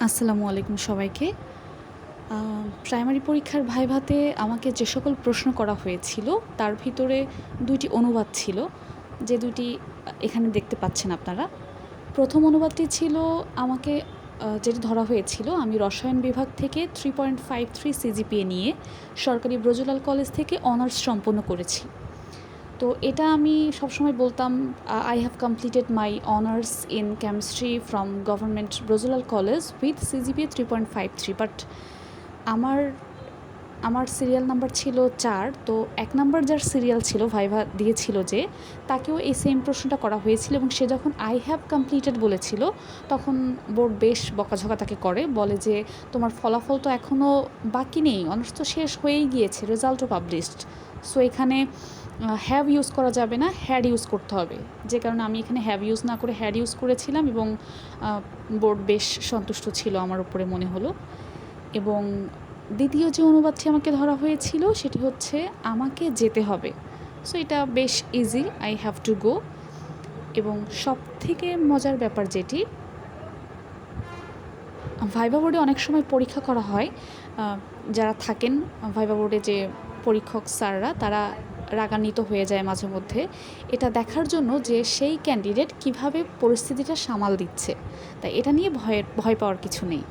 আসসালামু আলাইকুম সবাইকে। প্রাইমারি পরীক্ষার ভাইভাতে আমাকে যে সকল প্রশ্ন করা হয়েছিল তার ভিতরে ২টি অনুবাদ ছিল, যে ২টি এখানে দেখতে পাচ্ছেন আপনারা। প্রথম অনুবাদটি ছিল আমাকে যেটি ধরা হয়েছিল, আমি রসায়ন বিভাগ থেকে 3.53 সিজিপিএ নিয়ে সরকারি ব্রজলাল কলেজ থেকে অনার্স সম্পন্ন করেছি। তো এটা আমি সবসময় বলতাম I have completed my honours in chemistry from government Brajalal college with CGPA 3.53, but আমার আমার সিরিয়াল নাম্বার ছিল 4। তো 1 নাম্বার যার সিরিয়াল ছিল ভাইভা দিয়েছিল, যে তাকেও এই সেম প্রশ্নটা করা হয়েছিল এবং সে যখন আই হ্যাভ কমপ্লিটেড বলেছিল তখন বোর্ড বেশ বকাঝকা তাকে করে, বলে যে তোমার ফলাফল তো এখনও বাকি নেই, অনার্স তো শেষ হয়েই গিয়েছে, রেজাল্টও পাবলিশড, সো এখানে হ্যাভ ইউজ করা যাবে না, হ্যাড ইউজ করতে হবে। যে কারণে আমি এখানে হ্যাভ ইউজ না করে হ্যাড ইউজ করেছিলাম এবং বোর্ড বেশ সন্তুষ্ট ছিল আমার উপরে মনে হলো। এবং দ্বিতীয় যে অনুবাদটি আমাকে ধরা হয়েছিল সেটি হচ্ছে আমাকে যেতে হবে। সো এটা বেশ easy, I have to go. এবং সবথেকে মজার ব্যাপার যেটি, ভাইভা বোর্ডে অনেক সময় পরীক্ষা করা হয়, যারা থাকেন ভাইভা বোর্ডে যে পরীক্ষক স্যাররা তারা রাগান্বিত হয়ে যায় মাঝে মধ্যে, এটা দেখার জন্য যে সেই ক্যান্ডিডেট কিভাবে পরিস্থিতিটা সামাল দিচ্ছে। তাই এটা নিয়ে ভয় পাওয়ার কিছু নেই।